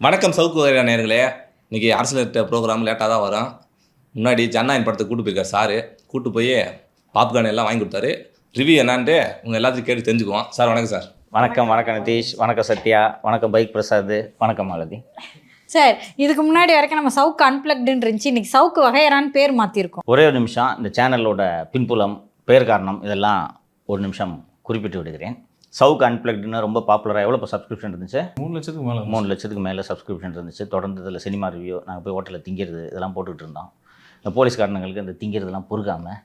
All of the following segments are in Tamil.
வணக்கம் சவுக்கு வகையான நேயர்களே. இன்றைக்கி அரசியல் ப்ரோக்ராம் லேட்டாக தான் வரும். முன்னாடி ஜனநாயகன் படத்துக்கு கூட்டு போயிருக்கார் சார். கூட்டு போய் பாப்கார்ன் எல்லாம் வாங்கி கொடுத்தாரு. ரிவ்யூ என்னான்ட்டு உங்கள் எல்லாத்தையும் கேட்டு தெரிஞ்சுக்குவோம். சார் வணக்கம் சார். வணக்கம் நிதீஷ், வணக்கம் சத்யா, வணக்கம் பைக் பிரசாத், வணக்கம் மாலதி. சார் இதுக்கு முன்னாடி வரைக்கும் நம்ம சவுக்கு அன்பிளக்டுன்னு இருந்துச்சு, இன்னைக்கு சவுக்கு வகையறான்னு பேர் மாற்றிருக்கோம். ஒரே ஒரு நிமிஷம் இந்த சேனலோட பின்புலம், பெயர் காரணம் இதெல்லாம் ஒரு நிமிஷம் குறிப்பிட்டு விடுகிறேன். சவுக்கு அன்பிளக்டுன்னு ரொம்ப பாப்புலராக எவ்வளோ இப்போ சப்ஸ்கிரிப்ஷன் இருந்துச்சு? 3 லட்சத்துக்கு மேலே சப்ஸ்கிரிப்ஷன் இருந்துச்சு. தொடர்ந்து இதில் சினிமா ரிவ்யூ, நாங்கள் போய் ஹோட்டலில் திங்கிறது இதெல்லாம் போட்டுக்கிட்டு இருந்தோம். இந்த போலீஸ்காரனுங்களுக்கு இந்த திங்கிறதுலாம் பொறுக்காமல்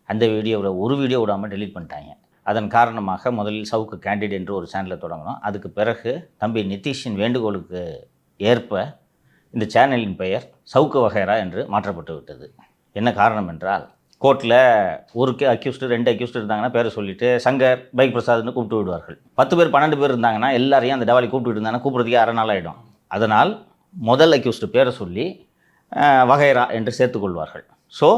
அந்த வீடியோவில் ஒரு வீடியோ விடாமல் டெலீட் பண்ணிட்டாங்க. அதன் காரணமாக முதலில் சவுக்கு கேண்டிட் என்று ஒரு சேனலை தொடங்கினோம். அதுக்கு பிறகு தம்பி நிதிஷின் வேண்டுகோளுக்கு ஏற்ப இந்த சேனலின் பெயர் சவுக்கு வகைரா என்று மாற்றப்பட்டு விட்டது. என்ன காரணம் என்றால், கோர்ட்டில் ஒரு அக்யூஸ்டு 2 அக்யூஸ்டு இருந்தாங்கன்னா பேரை சொல்லிவிட்டு சங்கர், பைக் பிரசாத்னு கூப்பிட்டு விடுவார்கள். 10 பேர் 12 பேர் இருந்தாங்கன்னா எல்லாரையும் அந்த டவாலி கூப்பிட்டு இருந்தாங்கன்னா கூப்பிட்றதுக்கே அரை நாள் ஆகிடும். அதனால் முதல் அக்யூஸ்டு பேரை சொல்லி வகைரா என்று சேர்த்துக்கொள்வார்கள். ஸோ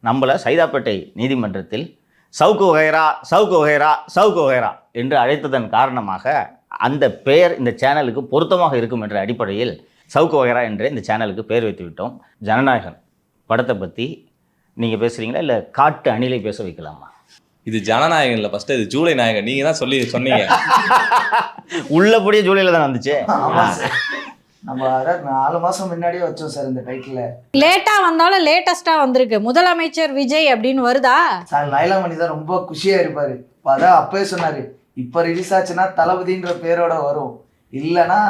நம்மளை சைதாப்பேட்டை நீதிமன்றத்தில் சவுக்கு வகைரா சவுக்கு வகைரா சவுக்கு வகைரா என்று அழைத்ததன் காரணமாக அந்த பெயர் இந்த சேனலுக்கு பொருத்தமாக இருக்கும் என்ற அடிப்படையில் சவுக்கு வகைரா என்று இந்த சேனலுக்கு பெயர் வைத்து விட்டோம். ஜனநாயகன் படத்தை பற்றி நீங்கள் பேசுகிறீங்களா இல்லை காட்டு அணிலை பேச வைக்கலாமா? இது ஜனநாயகன்ல ஃபஸ்ட்டு, இது ஜூலை நாயகன். நீங்கள் தான் சொன்னீங்க. உள்ளபடியே ஜூலையில் தான் வந்துச்சு. நம்ம 4 மாதம் முன்னாடியே வச்சோம் சார் இந்த டைட்டில். லேட்டாக வந்தாலும் லேட்டஸ்ட்டாக வந்திருக்கு. முதலமைச்சர் விஜய் அப்படின்னு வருதா சார்? லைலாமணி தான் ரொம்ப குஷியாக இருப்பார். அதான் அப்பவே சொன்னார், இப்போ ரிலீஸ் ஆச்சுன்னா தளபதின்ற பேரோட வரும், இல்லைன்னா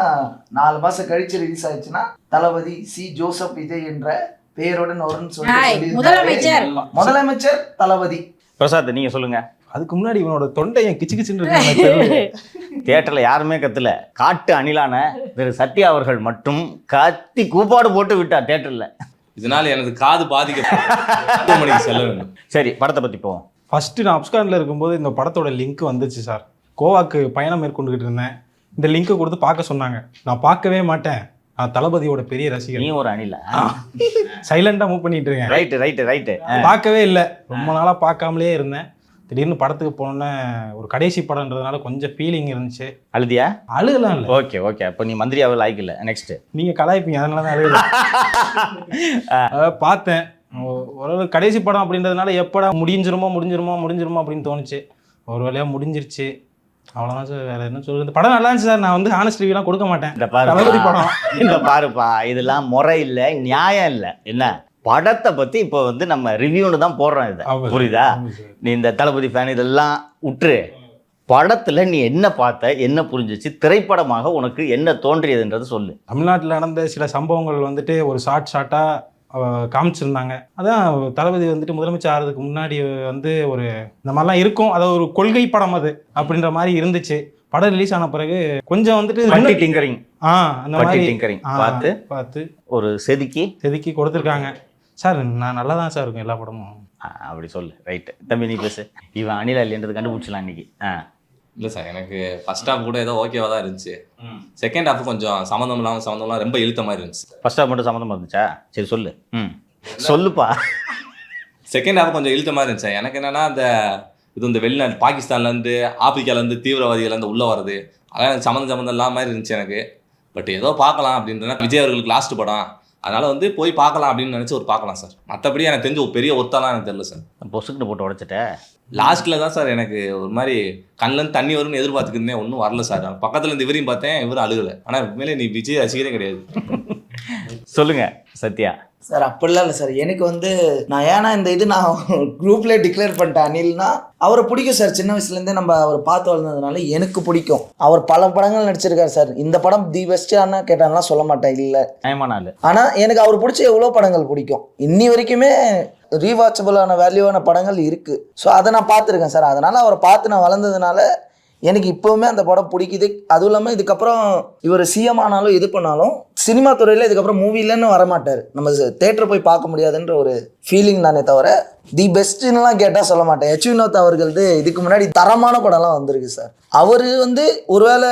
4 மாதம் கழிச்சு ரிலீஸ் ஆயிடுச்சுன்னா தளபதி சி ஜோசப் விஜய் என்ற பெயரோட வரும்னு சொல்லி முதலமைச்சர் தளபதி. பிரசாத் நீங்கள் சொல்லுங்கள். அதுக்கு முன்னாடி இவனோட தொண்டையை கிச்சு கிச்சுன்னு தியேட்டரில் யாருமே கத்தல. காட்டு அணிலான திரு சத்யா அவர்கள் மட்டும் கத்தி கூப்பாடு போட்டு விட்டார் தியேட்டரில். இதனால் எனது காது பாதிக்க செல்ல வேண்டும். சரி, படத்தை பற்றி போவோம். ஃபஸ்ட்டு நான் அப்ஸ்கானில் இருக்கும்போது இந்த படத்தோட லிங்க் வந்துச்சு சார். கோவாக்கு பயணம் மேற்கொண்டுகிட்டு இருந்தேன். இந்த லிங்க்கை கொடுத்து பார்க்க சொன்னாங்க. நான் பார்க்கவே மாட்டேன், நான் தளபதியோட பெரிய ரசிகர். நீ ஒரு அணில சைலண்டாக மூவ் பண்ணிட்டு இருக்கேன். ரைட்டு பார்க்கவே இல்லை, ரொம்ப நாளாக பார்க்காமலே இருந்தேன். திடீர்னு படத்துக்கு போனோன்னே ஒரு கடைசி படம்ன்றதுனால கொஞ்சம் ஃபீலிங் இருந்துச்சு. அழுதியா? அழுகலாம் இல்லை. ஓகே அப்போ நீ மந்திரியாவில் ஆயிக்கல. நெக்ஸ்ட் நீங்கள் கலாய்ப்பீங்க, அதனால தான் அழுகல. பார்த்தேன். ஒரு கடைசி படம் அப்படின்றதுனால எப்படா முடிஞ்சிருமோ அப்படின்னு தோணுச்சு. ஒரு வழியாக முடிஞ்சிருச்சு. அவ்வளோதான் சார், வேறு என்ன சொல்கிறது. படம் நல்லா இருந்துச்சு சார். நான் வந்து ஹானஸ்ட் ரிவ்யூலாம் கொடுக்க மாட்டேன். தளபதி படம் இந்த பாருப்பா, இதெல்லாம் முறை இல்லை, நியாயம் இல்லை. என்ன படத்தை பற்றி இப்போ வந்து நம்ம ரிவ்யூன்னு தான் போடுறோம். இதை புரியுதா? நீ இந்த தளபதி ஃபேன் இதெல்லாம் விட்டுரு. படத்தில் நீ என்ன பார்த்த, என்ன புரிஞ்சிச்சு, திரைப்படமாக உனக்கு என்ன தோன்றியதுன்றது சொல்லு. தமிழ்நாட்டில் நடந்த சில சம்பவங்கள் வந்துட்டு ஒரு ஷார்ட்டாக காமிச்சிருந்தாங்க. அதான் தளபதி வந்துட்டு முதலமைச்சர் ஆகிறதுக்கு முன்னாடி வந்து ஒரு இந்த மாதிரிலாம் இருக்கும், அது ஒரு கொள்கை படம் அது அப்படின்ற மாதிரி இருந்துச்சு. படம் ரிலீஸ் ஆன பிறகு கொஞ்சம் வந்துட்டு டிங்கரிங் அந்த மாதிரி பார்த்து ஒரு செதுக்கி கொடுத்துருக்காங்க சார். நான் நல்லா தான் சார் இருக்கும் எல்லா படமும். அப்படி சொல்லு. ரைட்டு தம்பி, நீ பேசு. இவன் அணிலா இல்லைன்றது கண்டுபிடிச்சலாம் இன்னைக்கு. இல்லை சார், எனக்கு ஃபர்ஸ்ட் ஹாஃப் கூட ஏதோ ஓகேவாக தான் இருந்துச்சு. செகண்ட் ஹாஃப் கொஞ்சம் சம்மந்தம்லாம் ரொம்ப இழுத்த மாதிரி இருந்துச்சு. ஃபர்ஸ்ட் ஹாஃப் மட்டும் சம்மந்தமாக இருந்துச்சா? சரி சொல்லு. சொல்லுப்பா. செகண்ட் ஹாஃப் கொஞ்சம் இழுத்த மாதிரி இருந்துச்சு. எனக்கு என்னென்னா இந்த வெளிநாட்டு பாகிஸ்தான்லேருந்து ஆப்பிரிக்காலேருந்து தீவிரவாதிகள்லேருந்து உள்ளே வர்றது, அதெல்லாம் எனக்கு சம்மந்தம் இல்லாத மாதிரி இருந்துச்சு எனக்கு. பட் ஏதோ பார்க்கலாம் அப்படின்றனா, விஜய் அவர்களுக்கு லாஸ்ட் படம், அதனால் போய் பார்க்கலாம் அப்படின்னு நினச்சி பார்க்கலாம் சார். மற்றபடி எனக்கு தெரிஞ்ச ஒரு பெரிய ஒத்தாலாம் எனக்கு தெரியல சார். பொசுக்கிட்டு போட்டு உடச்சிட்டேன். லாஸ்ட்டில் தான் சார் எனக்கு ஒரு மாதிரி கண்ணிலேருந்து தண்ணி வரும்னு எதிர்பார்த்துக்கிருந்தேன். ஒன்றும் வரல சார். பக்கத்தில் இருந்து இவரையும் பார்த்தேன், இவரும் அழுகலை. ஆனால் உண்மையிலே நீ விஜய் ரசிகரே கிடையாது. சொல்லுங்க சத்யா. சார் அப்படிலாம் இல்லை சார். எனக்கு வந்து நான் ஏன்னா இந்த நான் குரூப்லேயே டிக்ளேர் பண்ணிட்டேன் அனில்னா, அவரை பிடிக்கும் சார். சின்ன வயசுலேருந்தே நம்ம அவர் பார்த்து வளர்ந்ததுனால எனக்கு பிடிக்கும். அவர் பல படங்கள் நடிச்சிருக்காரு சார். இந்த படம் தி பெஸ்டானா கேட்டான்லாம் சொல்ல மாட்டேன், இல்லை. ஆனால் எனக்கு அவர் பிடிச்ச எவ்வளோ படங்கள் பிடிக்கும். இன்னி வரைக்குமே ரீவாச்சபிளான வேல்யூவான படங்கள் இருக்குது. ஸோ அதை நான் பார்த்துருக்கேன் சார். அதனால் அவரை பார்த்து நான் வளர்ந்ததுனால எனக்கு இப்போவுமே அந்த படம் பிடிக்குது. அதுவும் இல்லாமல் இதுக்கப்புறம் இவர் சிஎம் ஆனாலும் இது பண்ணாலும் சினிமா துறையில் இதுக்கப்புறம் மூவிலன்னு வரமாட்டார். நம்ம தேட்டர் போய் பார்க்க முடியாதுன்ற ஒரு ஃபீலிங் தானே தவிர தி பெஸ்ட்னுலாம் கேட்டால் சொல்ல மாட்டேன். எச் வினோத் அவர்களது இதுக்கு முன்னாடி தரமான படம்லாம் வந்திருக்கு சார். அவர் வந்து ஒருவேளை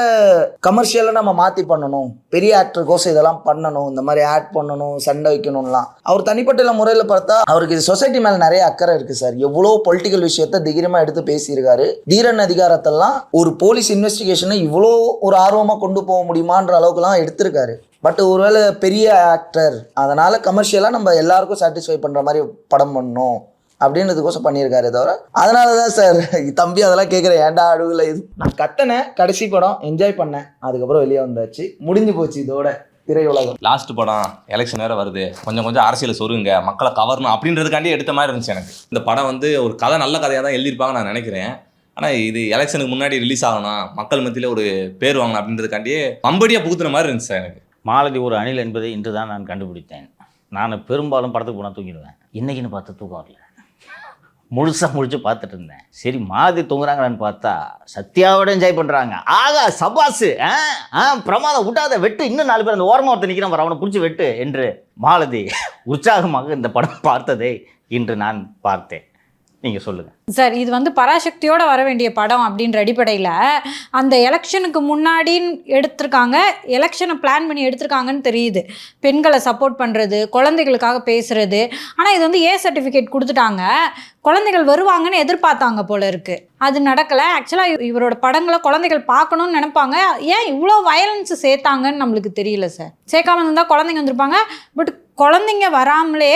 கமர்ஷியலாக நம்ம மாற்றி பண்ணணும், பெரிய ஆக்டருக்கோசம் இதெல்லாம் பண்ணணும், இந்த மாதிரி ஆட் பண்ணணும், சண்டை வைக்கணும்லாம் அவர் தனிப்பட்ட முறையில் பார்த்தா அவருக்கு சொசைட்டி மேலே நிறைய அக்கறை இருக்குது சார். எவ்வளோ பொலிட்டிக்கல் விஷயத்த தைரியமாக எடுத்து பேசியிருக்காரு. தீரன் அதிகாரத்தெல்லாம் ஒரு போலீஸ் இன்வெஸ்டிகேஷனை இவ்வளோ ஒரு ஆர்வமாக கொண்டு போக முடியுமான்ற அளவுக்குலாம் எடுத்திருக்காரு. பட் ஒருவேளை பெரிய ஆக்டர், அதனால் கமர்ஷியலாக நம்ம எல்லாருக்கும் சாட்டிஸ்ஃபை பண்ணுற மாதிரி படம் பண்ணணும் அப்படின்றதுக்கோசம் பண்ணியிருக்காரு தவிர. அதனால தான் சார் தம்பி அதெல்லாம் கேட்குறேன், ஏன்டா அழுவில் இது. நான் கத்தினேன், கடைசி படம் என்ஜாய் பண்ணேன், அதுக்கப்புறம் வெளியே வந்தாச்சு, முடிஞ்சு போச்சு இதோட திரையுலகம். லாஸ்ட் படம் எலெக்ஷன் வேறு வருது, கொஞ்சம் கொஞ்சம் அரசியலை சொருங்க, மக்களை கவரணும் அப்படின்றதுக்காண்டி எடுத்த மாதிரி இருந்துச்சு எனக்கு. இந்த படம் வந்து ஒரு கதை, நல்ல கதையாக தான் எழுதியிருப்பாங்க நான் நினைக்கிறேன். ஆனால் இது எலெக்ஷனுக்கு முன்னாடி ரிலீஸ் ஆகணும், மக்கள் மத்தியில் ஒரு பேர் வாங்கணும் அப்படின்றதுக்காண்டியே மம்படியாக புகுத்துன மாதிரி இருந்துச்சு எனக்கு. மாலதி ஒரு அணில் என்பதை இன்று தான் நான் கண்டுபிடித்தேன். நான் பெரும்பாலும் படத்துக்கு போனால் தூங்கிடுவேன். இன்றைக்கின்னு பார்த்து தூக்கம் வரல, முழுசாக முடிச்சு பார்த்துட்டு இருந்தேன். சரி மாலதி தூங்குறாங்களான்னு பார்த்தா சத்யாவோட என்ஜாய் பண்ணுறாங்க. ஆகா சபாசு, பிரமாதம், விட்டாத வெட்டு, இன்னும் 4 பேர் அந்த ஓரமாக ஒருத்தர் நிற்கிறான், அவனை பிடிச்சி வெட்டு என்று மாலதி உற்சாகமாக இந்த படம் பார்த்ததை இன்று நான் பார்த்தேன். நீங்கள் சொல்லுங்கள் சார். இது வந்து பராசக்தியோட வர வேண்டிய படம் அப்படின்ற அடிப்படையில் அந்த எலெக்ஷனுக்கு முன்னாடி எடுத்திருக்காங்க, எலெக்ஷனை பிளான் பண்ணி எடுத்திருக்காங்கன்னு தெரியுது. பெண்களை சப்போர்ட் பண்ணுறது, குழந்தைகளுக்காக பேசுறது. ஆனால் இது வந்து ஏ சர்டிஃபிகேட் கொடுத்துட்டாங்க, குழந்தைகள் வருவாங்கன்னு எதிர்பார்த்தாங்க போல இருக்கு, அது நடக்கலை. ஆக்சுவலாக இவரோட படங்களை குழந்தைகள் பார்க்கணுன்னு நினைப்பாங்க, ஏன் இவ்வளோ வயலன்ஸ் சேர்த்தாங்கன்னு நம்மளுக்கு தெரியல சார். சேர்க்காம இருந்தால் குழந்தைங்க வந்திருப்பாங்க, பட் குழந்தைங்க வராமலே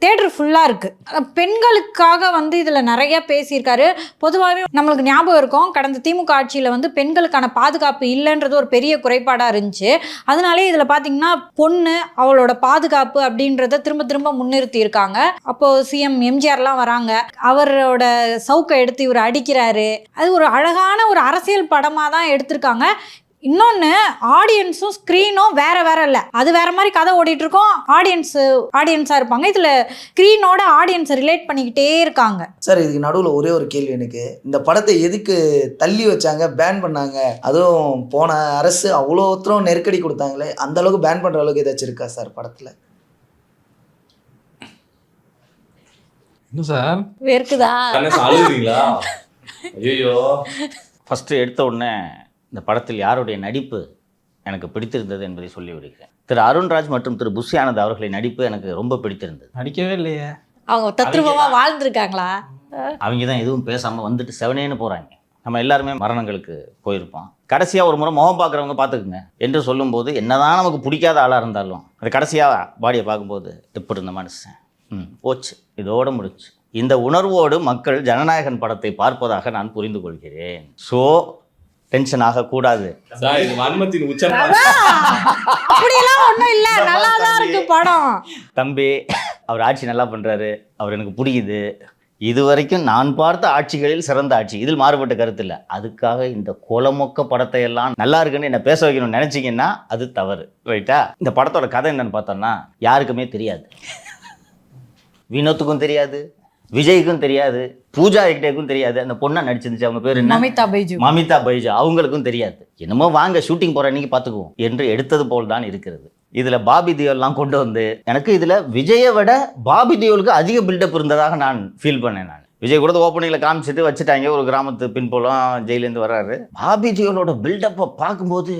தேட்டர் ஃபுல்லாக இருக்குது. பெண்களுக்காக வந்து இதில் நிறைய பேசியிருக்காரு. பொதுவாகவே நம்மளுக்கு ஞாபகம் இருக்கும், கடந்த திமுக ஆட்சியில் வந்து பெண்களுக்கான பாதுகாப்பு இல்லைன்றது ஒரு பெரிய குறைபாடாக இருந்துச்சு. அதனாலே இதில் பார்த்தீங்கன்னா பொண்ணு அவளோட பாதுகாப்பு அப்படின்றத திரும்ப திரும்ப முன்னிறுத்தி இருக்காங்க. அப்போது சிஎம் எம்ஜிஆர்லாம் வராங்க, அவரோட சவுக்கை எடுத்து இவர் அடிக்கிறாரு. அது ஒரு அழகான ஒரு அரசியல் படமாக தான் எடுத்திருக்காங்க. இன்னொன்று, ஆடியன்ஸும் ஸ்க்ரீனும் வேற வேற இல்லை, அது வேற மாதிரி கதை ஓடிட்டு இருக்கோம், ஆடியன்ஸாக இருப்பாங்க. இதில் ஸ்க்ரீனோட ஆடியன்ஸை ரிலேட் பண்ணிக்கிட்டே இருக்காங்க. சார் இதுக்கு நடுவில் ஒரே ஒரு கேள்வி எனக்கு, இந்த படத்தை எதுக்கு தள்ளி வச்சாங்க, பேன் பண்ணாங்க? அதுவும் போன அரசு அவ்வளோ ஒருத்தரும் நெருக்கடி கொடுத்தாங்களே, அந்த அளவுக்கு பேன் பண்ணுற அளவுக்கு ஏதாச்சும் இருக்கா சார் படத்தில்? என்ன சார் வேர்க்குதா? அழுகுறீங்களா? ஐயோ. ஃபஸ்ட்டு எடுத்த உடனே இந்த படத்தில் யாருடைய நடிப்பு எனக்கு பிடித்திருந்தது என்பதை சொல்லிவிடுகிறேன். திரு அருண்ராஜ் மற்றும் திரு புஷி ஆனந்த் அவர்களின் நடிப்பு எனக்கு ரொம்ப பிடித்திருந்தது. நடிக்கவே இல்லையே, அவங்க தத்ரூபமாக வாழ்ந்துருக்காங்களா? அவங்க தான் எதுவும் பேசாமல் வந்துட்டு செவனேன்னு போகிறாங்க. நம்ம எல்லாருமே மரணங்களுக்கு போயிருப்போம். கடைசியாக ஒரு முறை முகம் பார்க்குறவங்க பார்த்துக்குங்க என்று சொல்லும்போது, என்னதான் நமக்கு பிடிக்காத ஆளாக இருந்தாலும் அது கடைசியாக பாடியை பார்க்கும்போது எப்படி இருந்த மனுஷன் போச்சு, இதோடு முடிச்சு. இந்த உணர்வோடு மக்கள் ஜனநாயகன் படத்தை பார்ப்பதாக நான் புரிந்து கொள்கிறேன். ஸோ டென்ஷன் ஆகக்கூடாது. அப்படியெல்லாம் ஒன்றும் இல்லை, நல்லா தான் இருக்கு படம். தம்பி அவர் ஆட்சி நல்லா பண்ணுறாரு, அவர் எனக்கு பிடிக்குது. இது வரைக்கும் நான் பார்த்த ஆட்சிகளில் சிறந்த ஆட்சி, இதில் மாறுபட்ட கருத்து இல்லை. அதுக்காக இந்த கொலமொக்க படத்தை எல்லாம் நல்லா இருக்குன்னு என்ன பேச வைக்கணும்னு நினச்சிங்கன்னா அது தவறு, ரைட்டா? இந்த படத்தோட கதை என்னன்னு பார்த்தோம்னா யாருக்குமே தெரியாது. வினோத்துக்கும் தெரியாது, விஜய்க்கும் தெரியாது, பூஜா ஹெக்டேக்கும் தெரியாது. அந்த பொண்ணா நடிச்சிருந்துச்சு, அவங்க பேர் என்ன? மமிதா பைஜு. அவங்களுக்கும் தெரியாது. என்னமோ வாங்க ஷூட்டிங் போகிற அன்னைக்கு பார்த்துக்குவோம் என்று எடுத்தது போல் தான் இருக்கிறது. இதில் பாபி தியோல்லாம் கொண்டு வந்து, எனக்கு இதில் விஜயை விட பாபி தியோலுக்கு அதிக பில்டப் இருந்ததாக நான் ஃபீல் பண்ணேன். நான் விஜய் கூட ஓப்பனிங்கில் காமிச்சிட்டு வச்சுட்டாங்க, ஒரு கிராமத்து பின்புலம் ஜெயிலேருந்து வர்றாரு. பாபி தியோலோட பில்டப்பை பார்க்கும்போது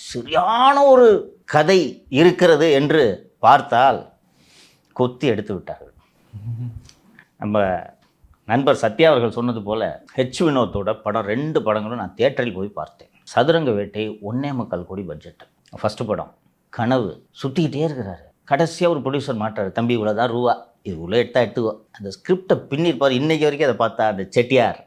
சரியான ஒரு கதை இருக்கிறது என்று பார்த்தால் கொத்தி எடுத்து விட்டார்கள். நம்ம நண்பர் சத்யா அவர்கள் சொன்னது போல் ஹெச் வினோத்தோட படம் 2 படங்களும் நான் தியேட்டரில் போய் பார்த்தேன். சதுரங்க வேட்டை 1.25 கோடி பட்ஜெட் ஃபஸ்ட்டு படம். கனவு சுற்றிக்கிட்டே இருக்கிறாரு, கடைசியாக ஒரு ப்ரொடியூசர் மாட்டார், தம்பி இவ்வளோதான் ரூபா, இது உள்ள எடுத்துக்கோ. அந்த ஸ்கிரிப்டை பின்னிருப்பார். இன்றைக்கி வரைக்கும் அதை பார்த்தா அந்த செட்டியார்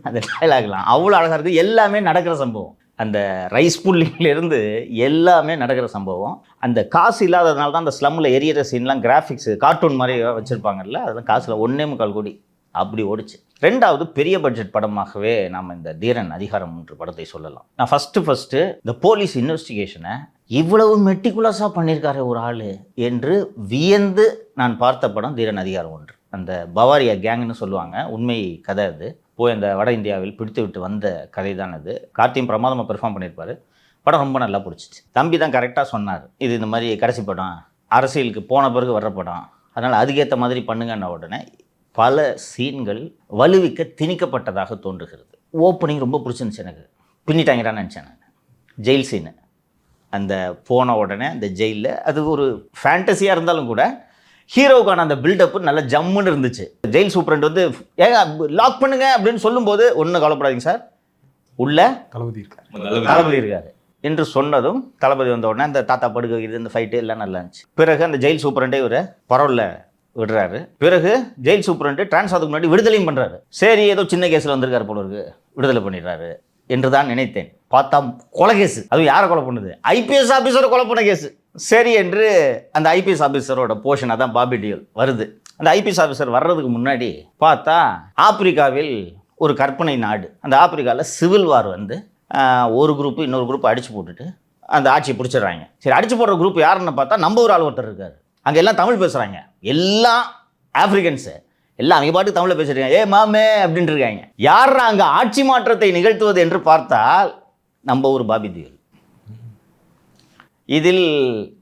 அந்த டைலாக்லாம் அவ்வளோ அழகாக இருக்குது. எல்லாமே நடக்கிற சம்பவம், அந்த ரைஸ் புல்லிங்லேருந்து எல்லாமே நடக்கிற சம்பவம். அந்த காசு இல்லாததுனால தான் அந்த ஸ்லம்மில் எரியற சீன்லாம் கிராஃபிக்ஸு கார்ட்டூன் மாதிரி வச்சுருப்பாங்கல்ல, அதெல்லாம் காசில் 1.25 கோடி அப்படி ஓடிச்சு. 2வது பெரிய பட்ஜெட் படமாகவே நாம் இந்த தீரன் அதிகாரம் 3 படத்தை சொல்லலாம். நான் ஃபஸ்ட்டு இந்த போலீஸ் இன்வெஸ்டிகேஷனை இவ்வளவு மெட்டிகுலஸாக பண்ணியிருக்காரு ஒரு ஆள் என்று வியந்து நான் பார்த்த படம் தீரன் அதிகாரம் 1. அந்த பவாரியா கேங்னு சொல்லுவாங்க, உண்மை கதை அது. போய் அந்த வட இந்தியாவில் பிடித்து விட்டு வந்த கதை தான் அது. கார்த்தியும் பிரமாதமாக பெர்ஃபார்ம் பண்ணியிருப்பார். படம் ரொம்ப நல்லா பிடிச்சிச்சு. தம்பி தான் கரெக்டாக சொன்னார், இது இந்த மாதிரி கடைசி படம், அரசியலுக்கு போன பிறகு வர்ற படம், அதனால் அதுக்கேற்ற மாதிரி பண்ணுங்கன்ன உடனே பல சீன்கள் வலுவிக்க திணிக்கப்பட்டதாக தோன்றுகிறது. ஓப்பனிங் ரொம்ப பிடிச்சிருந்துச்சு எனக்கு, பின்னிட்டாங்கடான்னு நினச்சேன் நான். ஜெயில் சீனு, அந்த போன உடனே அந்த ஜெயிலில் அது ஒரு ஃபேண்டஸியாக இருந்தாலும் கூட ஹீரோவுக்கான அந்த பில்டப்பு நல்லா ஜம்முன்னு இருந்துச்சு. ஜெயில் சூப்பரண்ட் வந்து ஏங்க லாக் பண்ணுங்க அப்படின்னு சொல்லும்போது, ஒன்றும் கவலைப்படாதீங்க சார், உள்ள தளபதி இருக்காரு, என்று சொன்னதும் தளபதி வந்த உடனே அந்த தாத்தா படுக்க வைக்கிறது இந்த ஃபைட்டு எல்லாம் நல்லா இருந்துச்சு. பிறகு அந்த ஜெயில் சூப்பரண்டே இவரை பரவலில் விடுறாரு. பிறகு ஜெயில் சூப்பரண்டு ட்ரான்ஸ்ஃபருக்கு முன்னாடி விடுதலையும் பண்ணுறாரு. சரி ஏதோ சின்ன கேஸில் வந்திருக்காரு போல இருக்கு, விடுதலை பண்ணிடுறாரு என்று தான் நினைத்தேன். பார்த்தா கொலை கேஸு. அதுவும் யாரை கொலை பண்ணுது? ஐபிஎஸ் ஆஃபீஸரை கொலை பண்ண கேஸு. சரி என்று அந்த ஐபிஎஸ் ஆஃபீஸரோட போர்ஷனாக தான் பாபி டியோல் வருது. அந்த ஐபிஎஸ் ஆஃபீஸர் வர்றதுக்கு முன்னாடி பார்த்தா ஆப்பிரிக்காவில் ஒரு கற்பனை நாடு, அந்த ஆப்பிரிக்காவில் சிவில் வார் வந்து ஒரு குரூப்பு இன்னொரு குரூப் அடிச்சு போட்டுட்டு அந்த ஆட்சியை பிடிச்சிடுறாங்க. சரி, அடிச்சு போடுற குரூப் யாருன்னு பார்த்தா நம்ம ஒரு ஆள் ஒருத்தர் இருக்கார். அங்கே எல்லாம் தமிழ் பேசுகிறாங்க, எல்லாம் ஆப்பிரிக்கன்ஸு, எல்லாம் அவங்க பாட்டு தமிழில் பேசுகிறாங்க. ஏ மாமே அப்படின்ட்டு இருக்காங்க. யார் அங்கே ஆட்சி மாற்றத்தை நிகழ்த்துவது என்று பார்த்தால் நம்ம ஒரு பாபி டியோல். இதில்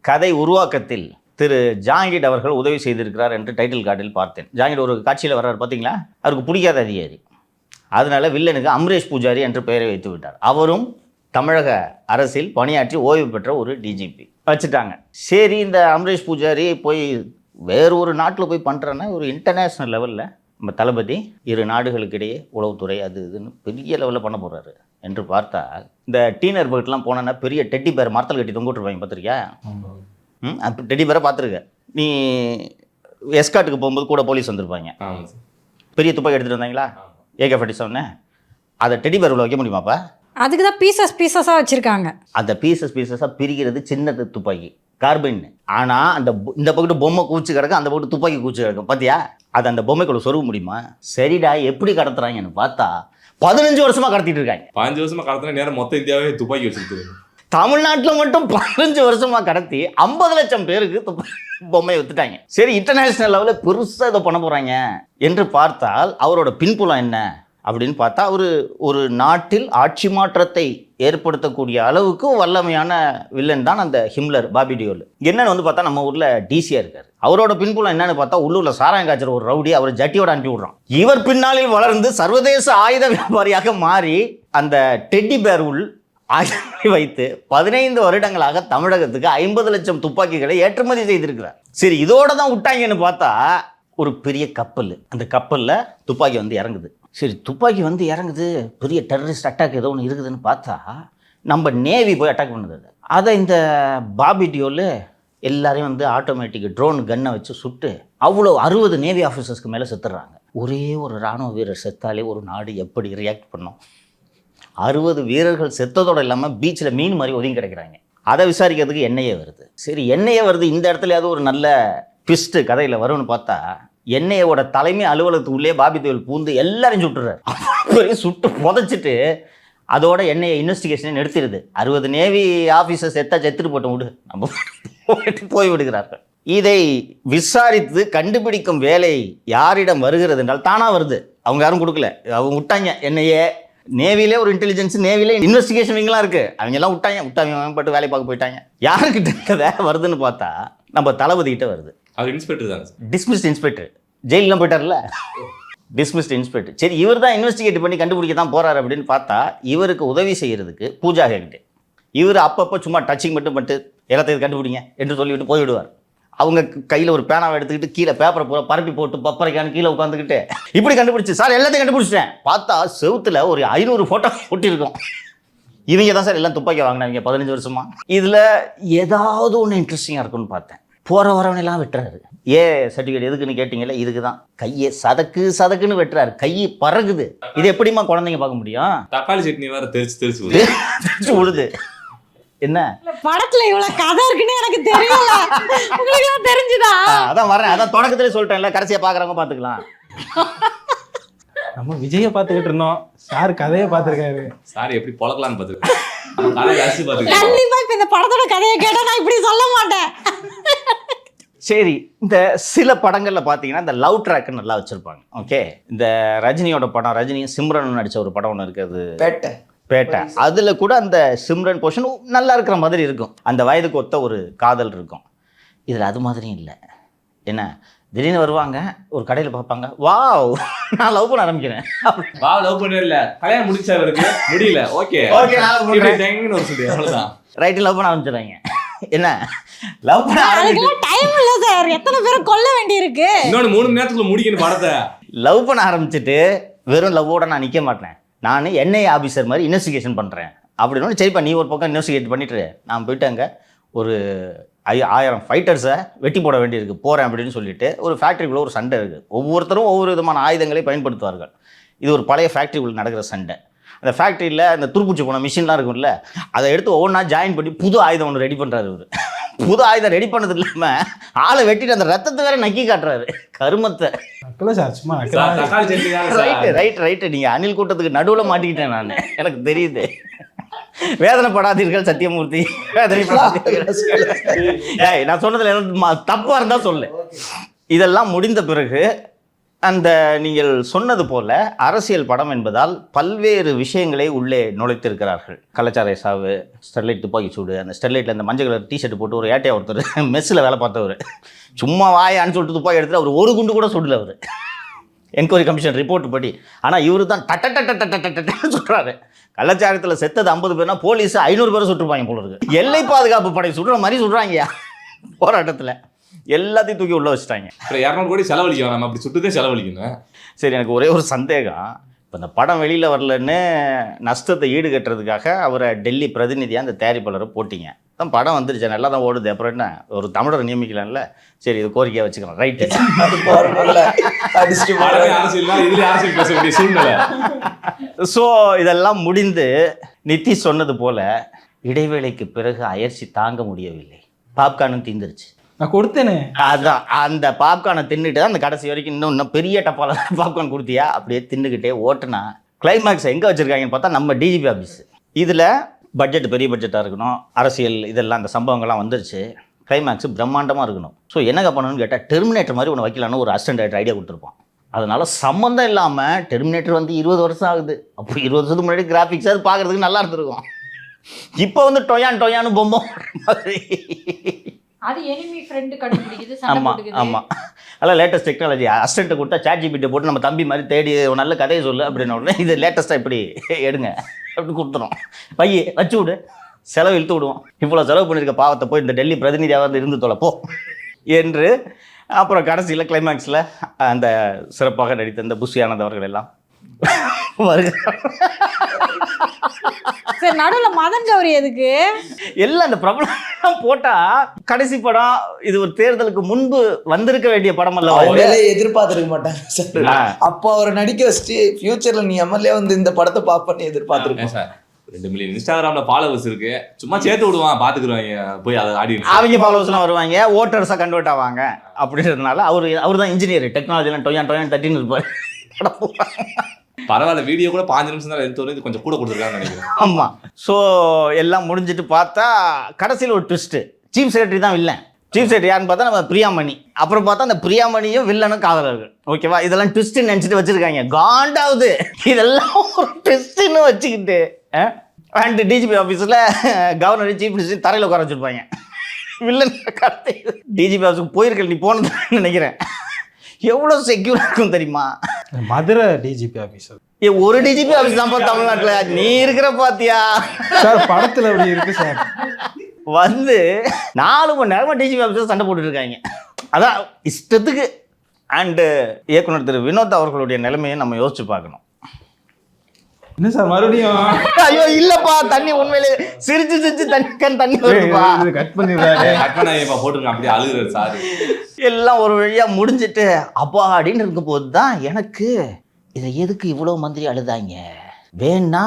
கதை உருவாக்கத்தில் திரு ஜாங்கிட் அவர்கள் உதவி செய்திருக்கிறார் என்று டைட்டில் கார்டில் பார்த்தேன். ஜாங்கிட் ஒரு காட்சியில் வர்றாரு பார்த்தீங்களா, அவருக்கு பிடிக்காத அதிகாரி, அதனால வில்லனுக்கு அம்ரேஷ் பூஜாரி என்று பெயரை வைத்து விட்டார். அவரும் தமிழக அரசில் பணியாற்றி ஓய்வு பெற்ற ஒரு டிஜிபி வச்சுட்டாங்க. சரி, இந்த அம்ரேஷ் பூஜாரி போய் வேறு ஒரு நாட்டில் போய் பண்ணுறேன்னா ஒரு இன்டர்நேஷ்னல் லெவலில் நம்ம தளபதி இரு நாடுகளுக்கு இடையே உளவுத்துறை அது இதுன்னு பெரிய லெவலில் பண்ண போகிறாரு என்று பார்த்தால், இந்த டீனர் பர்ட்லாம் போனோன்னா பெரிய டெட்டி பேர் மரத்தில் கட்டி தொங்கிட்டுருப்பாங்க, பார்த்துருக்கியா? அந்த டெட்டி பேரை பார்த்துருக்க நீ. எஸ்காட்டுக்கு போகும்போது கூட போலீஸ் வந்திருப்பாங்க, பெரிய துப்பாக்கி எடுத்துகிட்டு வந்தாங்களா, AK-47. அதை டெடி பேர் உள்ள வைக்க முடியுமாப்பா? அதுக்கு தான் பீசஸாக வச்சுருக்காங்க. அந்த பீசஸாக பிரிக்கிறது சின்ன துப்பாக்கி கார்பைன். ஆனால் அந்த இந்த பக்கத்து பொம்மை கூச்சு கிடக்கும், அந்த பக்கத்து துப்பாக்கி கூச்சு கிடக்கும், பார்த்தியா? அது அந்த பொம்மைக்குள்ள சொருக முடியுமா? சரிடா, எப்படி கடத்துறாங்கன்னு பார்த்தா 15 வருஷமாக கடத்திட்டு இருக்காங்க. 15 வருஷமாக கடத்தின நேரம் மொத்த இந்தியாவே துப்பாக்கி வச்சுருக்கு. தமிழ்நாட்டில் மட்டும் 15 வருஷமாக கடத்தி 50 லட்சம் பேருக்கு பொம்மையை வித்துட்டாங்க. சரி, இன்டர்நேஷ்னல் லெவலில் பெருசாக இதை பண்ண போகிறாங்க என்று பார்த்தால் அவரோட பின்புலம் என்ன அப்படின்னு பார்த்தா, ஒரு நாட்டில் ஆட்சி மாற்றத்தை ஏற்படுத்தக்கூடிய அளவுக்கு வல்லமையான வில்லன் தான் அந்த ஹிம்லர் பாபி டியோல். என்னன்னு வந்து பார்த்தா நம்ம ஊரில் டிசியாக இருக்கார். அவரோட பின்புலம் என்னன்னு பார்த்தா உள்ளூரில் சாராயம் காய்ச்சல் ஒரு ரவுடி அவர் ஜட்டியோட அனுப்பி விடுறான். இவர் பின்னாளில் வளர்ந்து சர்வதேச ஆயுத வியாபாரியாக மாறி அந்த டெட்டி பேர் உள் ஆயுதங்களை வைத்து 15 வருடங்களாக தமிழகத்துக்கு 50 லட்சம் துப்பாக்கிகளை ஏற்றுமதி செய்திருக்கிறார். சரி, இதோட தான் விட்டாங்கன்னு பார்த்தா ஒரு பெரிய கப்பல், அந்த கப்பலில் துப்பாக்கி வந்து இறங்குது. சரி, துப்பாக்கி வந்து இறங்குது, பெரிய டெரரிஸ்ட் அட்டாக் ஏதோ ஒன்று இருக்குதுன்னு பார்த்தா நம்ம நேவி போய் அட்டாக் பண்ணுது. அதை இந்த பாபி டியோல் எல்லாரையும் வந்து ஆட்டோமேட்டிக் ட்ரோன் கன்னை வச்சு சுட்டு அவ்வளோ 60 நேவி ஆஃபீஸர்ஸ்க்கு மேலே செத்துடுறாங்க. ஒரே ஒரு இராணுவ வீரர் செத்தாலே ஒரு நாடு எப்படி ரியாக்ட் பண்ணும்? 60 வீரர்கள் செத்ததோடு இல்லாமல் பீச்சில் மீன் மாதிரி ஒதுங்கி கிடைக்கிறாங்க. அதை விசாரிக்கிறதுக்கு என்ஐஏ வருது. சரி, என்ஐஏ வருது, இந்த இடத்துலயாவது ஒரு நல்ல ட்விஸ்ட்டு கதையில் வரும்னு பார்த்தா என்ஐஏவோட தலைமை அலுவலகத்துக்குள்ளே பாபி டியோல் பூந்து எல்லாரையும் சுட்டுறாரு. சுட்டு புதைச்சிட்டு அதோட என்ஐஏ இன்வெஸ்டிகேஷனை நிறுத்திடுது. 60 நேவி ஆஃபீஸர் செத்துட்டு போட்டு விடு, நம்ம போய் விடுகிறார்கள். இதை விசாரித்து கண்டுபிடிக்கும் வேலை யாரிடம் வருகிறது என்றால் தானாக வருது. அவங்க யாரும் கொடுக்கல, அவங்க விட்டாங்க. என்ஐஏ நேவிலே ஒரு இன்டெலிஜென்ஸ், நேவிலே இன்வெஸ்டிகேஷன் விங்கெலாம் இருக்குது, அவங்க எல்லாம் விட்டாங்க பட்டு வேலை பார்க்க போயிட்டாங்க. யாருக்கிட்ட வேலை வருதுன்னு பார்த்தா நம்ம தளபதிக்கிட்ட வருது. அவர் இன்ஸ்பெக்டர் தான், டிஸ்மிஸ்ட் இன்ஸ்பெக்டர், ஜெயிலெலாம் போயிட்டார்ல, டிஸ்மிஸ்ட் இன்ஸ்பெக்டர். சரி, இவர் தான் இன்வெஸ்டிகேட் பண்ணி கண்டுபிடிக்க தான் போகிறார் அப்படின்னு பார்த்தா இவருக்கு உதவி செய்கிறதுக்கு பூஜா ஹெக்டே. இவர் அப்பப்போ சும்மா டச்சிங் மட்டும் பண்ணிட்டு எல்லாத்தையும் கண்டுபிடிங்க என்று சொல்லிவிட்டு போய்விடுவார். அவங்க கையில் ஒரு பேனாவை எடுத்துக்கிட்டு கீழே பேப்பரை பூரா பரப்பி போட்டு பப்பரைக்கான கீழே உட்காந்துக்கிட்டு இப்படி கண்டுபிடிச்சு சார் எல்லாத்தையும் கண்டுபிடிச்சிட்டேன். பார்த்தா செவுத்தில் ஒரு 500 ஃபோட்டோ ஒட்டியிருக்கோம். இவங்க தான் சார் எல்லாம் துப்பாக்கி வாங்கினாங்க 15 வருஷமா. இதில் ஏதாவது ஒன்று இன்ட்ரெஸ்டிங்காக இருக்குன்னு பார்த்தேன். போகிற வரவனெல்லாம் வெட்டுறாரு. சர்டிஃபிகேட் எதுக்குன்னு கேட்டிங்கல்ல, இதுக்கு தான். கையை சதக்குன்னு வெட்டுறாரு, கை பறகுது. இது எப்படிமா குழந்தைங்க பார்க்க முடியும்? தக்காளி சட்னி வேற தெரிச்சு விடுது. என்ன படத்துல இவ்வளவு கதை இருக்குன்னு எனக்கு தெரியல, உங்களுக்கு தெரிஞ்சுதா? அதான் வரேன், அதான் தொடக்கத்திலே சொல்லிட்டேன்ல, கடைசியா பாக்குறவங்க பாத்துக்கலாம். நம்ம விஜயை பார்த்துக்கிட்டு இருந்தோம், சார் கதையை பார்த்துருக்காரு. சார் எப்படி பொழக்கலான்னு பார்த்துருக்கேன். கண்டிப்பா இப்ப இந்த படத்தோட கதையை கேட்டா நான் இப்படி சொல்ல மாட்டேன். சரி, இந்த சில படங்கள்ல பாத்தீங்கன்னா இந்த லவ் ட்ராக் நல்லா வச்சிருப்பாங்க. ஓகே, இந்த ரஜினியோட படம், ரஜினியும் சிம்ரனும் நடிச்ச ஒரு படம் ஒன்று இருக்குது, பேட்டை. அதுல கூட அந்த சிம்ரன் போர்ஷன் நல்லா இருக்கிற மாதிரி இருக்கும், அந்த வயதுக்கு ஒத்த ஒரு காதல் இருக்கும். இதுல அது மாதிரியும் இல்லை. என்ன, திடீர்னு வருவாங்க, ஒரு கடையில் பார்ப்பாங்க, வாவ் நான் லவ் பண்ண ஆரம்பிக்கிறேன். லவ் பண்ண இல்ல, கல்யாணம் முடிச்சா இருக்கு, முடியல, ஓகே அவ்வளவுதான், ரைட்டு, லவ் பண்ண ஆரம்பிச்சிடுறாங்க. என்ன, லவ் பண்ண டைம் இல்ல சார், எத்தனை பேரை கொல்ல வேண்டியிருக்கு, இன்னொன்று 3 மணி நேரத்துக்குள்ள முடிக்கணும் படத்தை. லவ் பண்ண ஆரம்பிச்சுட்டு வெறும் லவ்வோட நான் நிற்க மாட்டேன், நான் என்ஐஏ ஆஃபீஸர் மாதிரி இன்வெஸ்டிகேஷன் பண்ணுறேன் அப்படின்னு சரிப்பா நீ ஒரு பக்கம் இன்வெஸ்டிகேட் பண்ணிட்டு நான் போயிட்டு அங்கே ஒரு 1000 ஃபைட்டர்ஸை வெட்டி போட வேண்டியிருக்கு போகிறேன் அப்படின்னு சொல்லிட்டு ஒரு ஃபேக்ட்ரிக்குள்ளே ஒரு சண்டை இருக்குது. ஒவ்வொருத்தரும் ஒவ்வொரு விதமான ஆயுதங்களை பயன்படுத்துவார்கள். இது ஒரு பழைய ஃபேக்ட்ரிக்குள்ளே நடக்கிற சண்டை. அந்த ஃபேக்ட்ரியில் அந்த துருப்பிடிச்சு போன மிஷின்லாம் இருக்கும்ல, அதை எடுத்து ஒவ்வொன்றா ஜாயின் பண்ணி புது ஆயுதம் ஒன்று ரெடி பண்ணுறாரு இவர். புது ஆயுதம் ரெடி பண்ணது இல்லாமல் ஆளை வெட்டிட்டு அந்த ரத்தத்தை வேற நக்கி காட்டுறாரு கருமத்தை. சார் சும்மா தக்காளி சட்னி தான் சார். ரைட்டு நீங்கள் அணில் கூட்டத்துக்கு நடுவில் மாட்டிக்கிட்டேன் நான், எனக்கு தெரியுது. வேதனைப்படாதீர்கள் சத்தியமூர்த்தி, வேதனைப்படாதீர்கள். ஏய் நான் சொன்னதில் எதாவது தப்பாக இருந்தால் சொல்லு. இதெல்லாம் முடிந்த பிறகு அந்த நீங்கள் சொன்னது போல அரசியல் படம் என்பதால் பல்வேறு விஷயங்களை உள்ளே நுழைத்திருக்கிறார்கள். கள்ளச்சாராய சாவு, ஸ்டெர்லைட் துப்பாக்கி சூடு, அந்த ஸ்டெர்லைட்டில் அந்த மஞ்சள் கலர் டிஷர்ட் போட்டு ஒரு ஏட்டையா ஒருத்தர் மெஸ்ஸில் வேலை பார்த்தவர் சும்மா வாயான்னு சொல்லிட்டு துப்பாக்கி எடுத்துட்டு அவர் ஒரு குண்டு கூட சுடல அவர் என்கொயரி கமிஷன் ரிப்போர்ட் படி. ஆனால் இவரு தான் டட்டன்னு சொல்கிறாரு. கள்ளச்சாரத்தில் செத்தது 50 பேர்னா போலீஸ் 500 பேரை சுட்டுருப்பாங்க போல இருக்கு. எல்லை பாதுகாப்பு படை சுடுற மாதிரி சுடுறாங்கய்யா போராட்டத்தில். எல்லாத்தையும் தூக்கி உள்ளே வச்சுட்டாங்க. அப்புறம் 200 கோடி செலவழிக்கும், நம்ம அப்படி சுட்டுதே செலவழிக்கணும். சரி, எனக்கு ஒரே ஒரு சந்தேகம். இப்போ இந்த படம் வெளியில் வரலன்னு நஷ்டத்தை ஈடுகட்டுறதுக்காக அவரை டெல்லி பிரதிநிதியாக அந்த தயாரிப்பாளரை போட்டிங்க. தான் படம் வந்துருச்சு, நல்லா தான் ஓடுது, அப்புறம் என்ன ஒரு தமிழரை நியமிக்கலாம்ல. சரி, இது கோரிக்கையாக வச்சுக்கலாம். ரைட்டு. அரசியல் பேச வேண்டிய சூழ்நிலை. ஸோ இதெல்லாம் முடிந்து நிதிஷ் சொன்னது போல இடைவேளைக்கு பிறகு அயற்சி தாங்க முடியவில்லை. பாப்கார்னும் தீந்துருச்சு. நான் கொடுத்தேனே. அதான் அந்த பாப்கார்னை தின்னுட்டு தான் அந்த கடைசி வரைக்கும் இன்னும் பெரிய டப்பால பாப்கார்ன் கொடுத்தியா அப்படியே தின்னுக்கிட்டே ஓட்டுனா. கிளைமேக்ஸ் எங்கே வச்சுருக்காங்கன்னு பார்த்தா நம்ம டிஜிபி ஆஃபீஸ். இதில் பட்ஜெட் பெரிய பட்ஜெட்டாக இருக்கணும், அரசியல் இதெல்லாம் அந்த சம்பவங்கள்லாம் வந்துருச்சு. கிளைமேக்ஸ் பிரம்மாண்டமாக இருக்கணும். ஸோ என்னங்க பண்ணணும்னு கேட்டால் டெர்மினேட்டர் மாதிரி ஒன்று வைக்கலான்னு ஒரு அசிஸ்டன்ட் டைரக்டர் ஐடியா கொடுத்துருப்பான். அதனால் சம்மந்தம் இல்லாமல் டெர்மினேட்டர் வந்து 20 வருஷம் ஆகுது. அப்போ 20 வருஷத்துக்கு முன்னாடி கிராஃபிக்ஸ் அது பார்க்குறதுக்கு நல்லா இருந்திருக்கும். இப்போ வந்து டொயான்னு பொம்மை மாதிரி. அது எனிமி ஃப்ரெண்ட் கண்டுபிடிக்குது. ஆமாம் அதெல்லாம் லேட்டஸ்ட் டெக்னாலஜி. அசிஸ்டண்ட்டை கொடுத்தா ChatGPT போட்டு நம்ம தம்பி மாதிரி தேடி ஒரு நல்ல கதையை சொல்லு அப்படின்னு உடனே இது லேட்டஸ்ட்டாக இப்படி எடுங்க அப்படி கொடுத்துரும். பைய வச்சு விடு, செலவு இழுத்து விடுவோம். இவ்வளோ செலவு பண்ணியிருக்க பாவத்தை போய் இந்த டெல்லி பிரதிநிதியாக வந்து இருந்து தொலைப்போ என்று. அப்புறம் கடைசியில் கிளைமேக்ஸில் அந்த சிறப்பாக நடித்த இந்த புஷி ஆனந்த் அவர்கள் எல்லாம் சரி, நடுவில் மதன் கௌரி எதுக்கு எல்லாம் அந்த பிரபலம் போட்டா கடைசி படம் இது ஒரு தேர்தலுக்கு முன்பு வந்திருக்க வேண்டிய படம் அல்ல. எதிர்பார்த்திருக்க மாட்டாங்க சார். அப்போ அவரை நடிக்க வச்சுட்டு ஃபியூச்சர்ல நீ எம்எல்ஏ வந்து இந்த படத்தை பார்ப்பேன்னு எதிர்பார்த்திருக்கேன் சார். 2 மில்லியன் இன்ஸ்டாகிராம்ல ஃபாலோவர்ஸ் இருக்கு, சும்மா சேர்த்து விடுவான் பாத்துக்குருவாங்க போய் அதை ஆடி. அவங்க ஃபாலோவர்ஸ்லாம் வருவாங்க, ஓட்டர்ஸாக கன்வெர்ட் ஆவாங்க. அப்படின்றதுனால அவர் தான் இன்ஜினியர், டெக்னாலஜிலாம் டொயான் தட்டின்னு இருப்பார். பரவாயில்ல, வீடியோ கூட 5 நிமிஷம் தான் எடுத்து கொஞ்சம் கூட கொடுத்துருக்காங்கன்னு நினைக்கிறேன். ஆமாம். ஸோ எல்லாம் முடிஞ்சிட்டு பார்த்தா கடைசியில் ஒரு ட்விஸ்ட்டு. சீஃப் செக்ரட்டரி தான் வில்லன். சீஃப் செக்ரட்டரி யாருன்னு பார்த்தா நம்ம பிரியாமணி. அப்புறம் பார்த்தா அந்த பிரியாமணியும் வில்லனும் காதலர்கள். ஓகேவா, இதெல்லாம் ட்விஸ்ட்டுன்னு நினச்சிட்டு வச்சுருக்காங்க. காண்டாவது இதெல்லாம் ஒரு ட்விஸ்ட்டுன்னு வச்சுக்கிட்டு. அண்ட் டிஜிபி ஆஃபீஸில் கவர்னர் சீஃப் மினிஸ்டர் தரையில் உட்கார வச்சுருப்பாங்க. வில்லன் கதை டிஜிபி ஆஃபீஸுக்கு போயிருக்கல நீ போனதுன்னு நினைக்கிறேன். எவ்வளோ செக்யூராக இருக்கும் தெரியுமா? Madurai DGP officer. ஒரு டிஜிபி ஆஃபீஸ் தான் தமிழ்நாட்டில் நீ இருக்கிற பாத்தியா சார்? படத்தில் அப்படி இருக்கு சார். வந்து 4 மணி நேரமாக டிஜிபி ஆஃபீஸர் சண்டை போட்டுட்டு இருக்காங்க. அதான் இஷ்டத்துக்கு. அண்டு இயக்குனர் திரு வினோத் அவர்களுடைய நிலைமையை நம்ம யோசிச்சு பார்க்கணும். என்ன சார் மறுபடியும்? ஐயோ இல்லப்பா, தண்ணி உண்மையிலே சிரிச்சு தண்ணி வருதுப்பா. கட் பண்ணிடுறாரு. போட்டுருங்க அப்படியே அழுகுறாரு சார். எல்லாம் ஒரு வழியாக முடிஞ்சிட்டு அப்பா அப்படின்னு இருக்கும் போது தான் எனக்கு இதை எதுக்கு இவ்வளோ மந்திரி அழுதாங்க வேணா